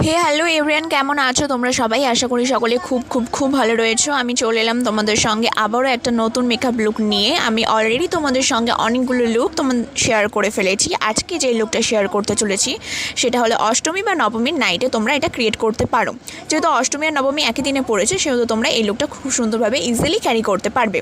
হে hello everyone, কেমন আছো তোমরা সবাই? আশা করি সকলে খুব খুব খুব ভালো রয়েছো। আমি চলে এলাম তোমাদের সঙ্গে আবারও একটা নতুন মেকআপ লুক নিয়ে। আমি অলরেডি তোমাদের সঙ্গে অনেকগুলো লুক শেয়ার করে ফেলেছি। আজকে যে লুকটা শেয়ার করতে চলেছি সেটা হলো অষ্টমী বা নবমীর নাইটে তোমরা এটা ক্রিয়েট করতে পারো। যেহেতু অষ্টমী আর নবমী একই দিনে পড়েছে, সেহেতু তোমরা এই লুকটা খুব সুন্দরভাবে ইজিলি ক্যারি করতে পারবে।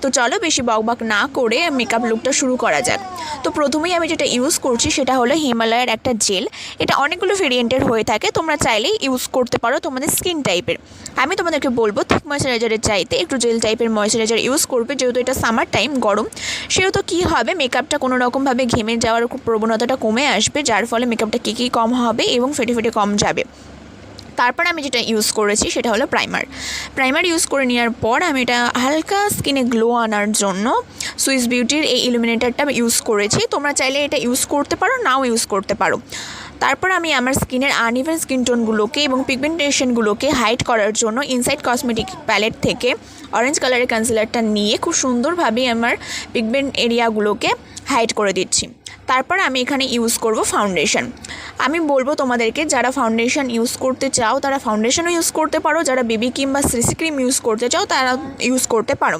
তো চলো বেশি বকবক না করে মেকআপ লুকটা শুরু করা যাক। তো প্রথমেই আমি যেটা ইউজ করছি সেটা হলো হিমালয়ের একটা জেল। এটা অনেকগুলো ভেরিয়েন্টের হয়ে থাকে, তোমরা চাইলেই ইউজ করতে পারো তোমাদের স্কিন টাইপের। আমি তোমাদেরকে বলবো থিক ময়েশ্চারাইজারের চাইতে একটু জেল টাইপের ময়েশ্চারাইজার ইউজ করবে, যেহেতু এটা সামার টাইম, গরম। সেহেতু কী হবে, মেকআপটা কোনো রকমভাবে ঘেমে যাওয়ার প্রবণতাটা কমে আসবে, যার ফলে মেকআপটা কী কম হবে এবং ফেটে ফেটে কম যাবে। তারপর আমি যেটা ইউজ করেছি সেটা হলো প্রাইমার ইউজ করে নেওয়ার পর আমি এটা হালকা স্কিনে গ্লো আনার জন্য সুইস বিউটির এই ইলুমিনেটারটা ইউজ করেছি। তোমরা চাইলে এটা ইউজ করতে পারো, নাও ইউজ করতে পারো। তারপর আমি আমার স্কিনের আনইভেন স্কিন টোনগুলোকে এবং পিগমেন্টেশনগুলোকে হাইড করার জন্য ইনসাইড কসমেটিক প্যালেট থেকে অরেঞ্জ কালারের কনসিলারটা নিয়ে খুব সুন্দরভাবে আমার পিগমেন্ট এরিয়াগুলোকে হাইড করে দিচ্ছি। তারপর আমি এখানে ইউজ করব ফাউন্ডেশন। আমি বলবো তোমাদেরকে, যারা ফাউন্ডেশন ইউজ করতে চাও তারা ফাউন্ডেশনও ইউজ করতে পারো, যারা বেবি ক্রিম বা সিসি ক্রিম ইউজ করতে চাও তারা ইউজ করতে পারো।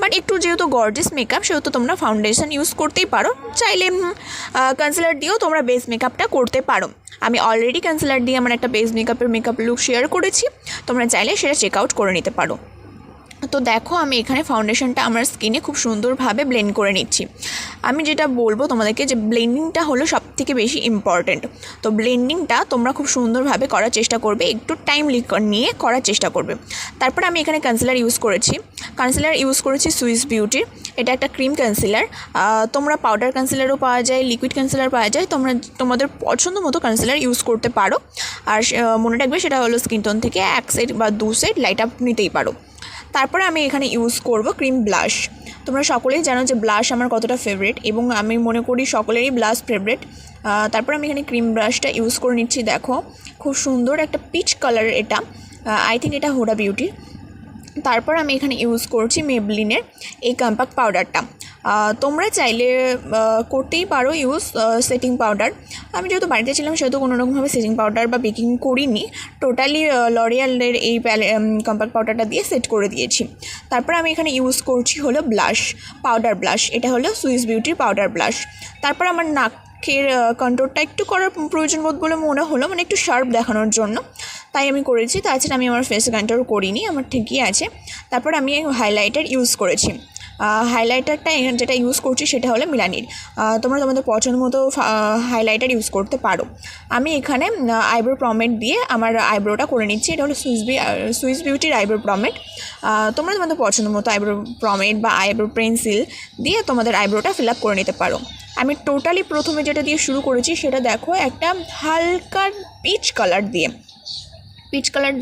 বাট একটু যেহেতু গর্জিয়াস মেকআপ, সেহেতু তোমরা ফাউন্ডেশন ইউজ করতেই পারো। চাইলে কনসিলার দিয়েও তোমরা বেস মেকআপটা করতে পারো। আমি অলরেডি কনসিলার দিয়ে আমার একটা বেস মেকআপ লুক শেয়ার করেছি, তোমরা চাইলে সেটা চেক আউট করে নিতে পারো। তো দেখো আমি এখানে ফাউন্ডেশনটা আমার স্কিনে খুব সুন্দরভাবে ব্লেন্ড করে নিচ্ছি। আমি যেটা বলবো তোমাদেরকে যে ব্লেন্ডিংটা হলো সবথেকে বেশি ইম্পর্ট্যান্ট। তো ব্লেন্ডিংটা তোমরা খুব সুন্দরভাবে করার চেষ্টা করবে, একটু টাইম নিয়ে করার চেষ্টা করবে। তারপর আমি এখানে কনসিলার ইউজ করেছি সুইস বিউটির। এটা একটা ক্রিম কনসিলার। তোমরা পাউডার কনসিলারও পাওয়া যায়, লিকুইড কনসিলার পাওয়া যায়, তোমরা তোমাদের পছন্দ মতো কনসিলার ইউজ করতে পারো। আর মনে রাখবে সেটা হলো স্কিন টোন থেকে এক সাইড বা দু সাইড লাইট আপ নিতেই পারো। তারপরে আমি এখানে ইউজ করব ক্রিম ব্লাশ। তোমরা সকলেই জানো যে ব্লাশ আমার কতটা ফেভারিট, এবং আমি মনে করি সকলেরই ব্লাশ ফেভারিট। তারপর আমি এখানে ক্রিম ব্রাশটা ইউজ করে নিচ্ছি। দেখো খুব সুন্দর একটা পিচ কালারের, এটা আই থিঙ্ক এটা হুডা বিউটির। তারপর আমি এখানে ইউজ করছি মেবলিনের এই কম্প্যাক্ট পাউডারটা। তোমরা চাইলে করতেই পারো ইউজ সেটিং পাউডার। আমি যেহেতু বাড়িতে ছিলাম সেহেতু কোনোরকমভাবে সেটিং পাউডার বা বেকিং করিনি, টোটালি লরিয়ালের এই কম্প্যাক্ট পাউডারটা দিয়ে সেট করে দিয়েছি। তারপর আমি এখানে ইউজ করছি হলো পাউডার ব্লাশ। এটা হলো সুইস বিউটির পাউডার ব্লাশ। তারপর আমার নাকের কন্ট্রোলটা একটু করার প্রয়োজন বোধ বলে মনে হলো, মানে একটু শার্প দেখানোর জন্য, তাই আমি করেছি। তাছাড়া আমি আমার ফেস কন্ট্রোল করিনি, আমার ঠিকই আছে। তারপর আমি হাইলাইটার ইউজ করেছি। হাইলাইটারটা যেটা ইউজ করছি সেটা হলো মিলানির। তোমরা তোমাদের পছন্দ মতো হাইলাইটার ইউজ করতে পারো। আমি এখানে আইব্রো প্রমেড দিয়ে আমার আইব্রোটা করে নিচ্ছি। এটা হলো সুইস বিউটির আইব্রো প্রমেড। তোমরা তোমাদের পছন্দ মতো আইব্রো প্রমেড বা আইব্রো পেন্সিল দিয়ে তোমাদের আইব্রোটা ফিল আপ করে নিতে পারো। আমি টোটালি প্রথমে যেটা দিয়ে শুরু করেছি সেটা দেখো একটা হালকা পিচ কালার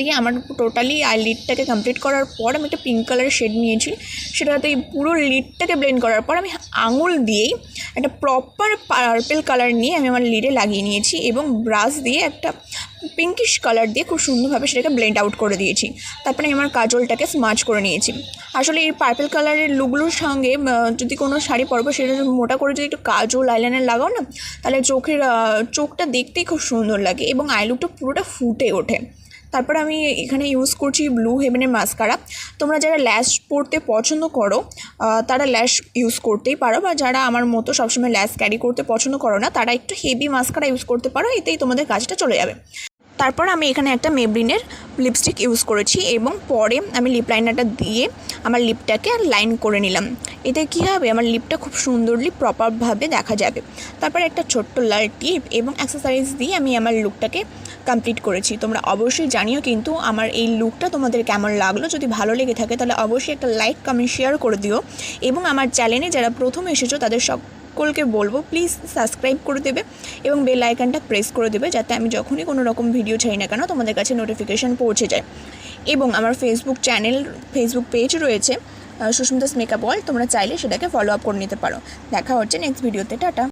দিয়ে আমার টোটালি লিডটাকে কমপ্লিট করার পর আমি একটা পিঙ্ক কালারের শেড নিয়েছি। সেটাতে পুরো লিডটাকে ব্লেন্ড করার পর আমি আঙুল দিয়েই একটা প্রপার পার্পেল কালার নিয়ে আমি আমার লিডে লাগিয়ে নিয়েছি, এবং ব্রাশ দিয়ে একটা পিঙ্কিশ কালার দিয়ে খুব সুন্দরভাবে সেটাকে ব্লেন্ড আউট করে দিয়েছি। তারপরে আমি আমার কাজলটাকে স্মাচ করে নিয়েছি। আসলে এই পার্পেল কালারের লুকগুলোর সঙ্গে যদি কোনো শাড়ি পরবো সেটা মোটা করে যদি একটু কাজল আইলাইনার লাগাও না, তাহলে চোখটা দেখতেই খুব সুন্দর লাগে এবং আই লুকটা পুরোটা ফুটে ওঠে। তারপর আমি এখানে ইউজ করছি ব্লু হেভেনের মাস্কারা। তোমরা যারা ল্যাশ পরতে পছন্দ করো তারা ল্যাশ ইউজ করতেই পারো, বা যারা আমার মতো সবসময় ল্যাশ ক্যারি করতে পছন্দ করো না তারা একটু হেভি মাস্কারা ইউজ করতে পারো, এতেই তোমাদের কাজটা চলে যাবে। তারপর আমি এখানে একটা মেবলিনের লিপস্টিক ইউজ করেছি, এবং পরে আমি লিপ লাইনারটা দিয়ে আমার লিপটাকে লাইন করে নিলাম। এতে কী হবে, আমার লিপটা খুব সুন্দরলি প্রপারভাবে দেখা যাবে। তারপর একটা ছোট্ট লাল টিপ এবং অ্যাক্সেসরিজ দিয়ে আমি আমার লুকটাকে কমপ্লিট করেছি। তোমরা অবশ্যই জানিও কিন্তু আমার এই লুকটা তোমাদের কেমন লাগলো। যদি ভালো লেগে থাকে তাহলে অবশ্যই একটা লাইক কমেন্ট শেয়ার করে দিও, এবং আমার চ্যানেলে যারা প্রথম এসেছো তাদের সকলকে বলবো প্লিজ সাবস্ক্রাইব করে দেবে এবং বেল আইকনটা প্রেস করে দেবে, যাতে আমি যখনই কোনো রকম ভিডিও ছাড়ি না কেন তোমাদের কাছে নোটিফিকেশান পৌঁছে যায়। এবং আমার ফেসবুক পেজ রয়েছে সুস্মিতাস মেকআপ ওয়ার্ল্ড, তোমরা চাইলে সেটাকে ফলো আপ করে নিতে পারো। দেখা হচ্ছে নেক্সট ভিডিওতে। টাটা।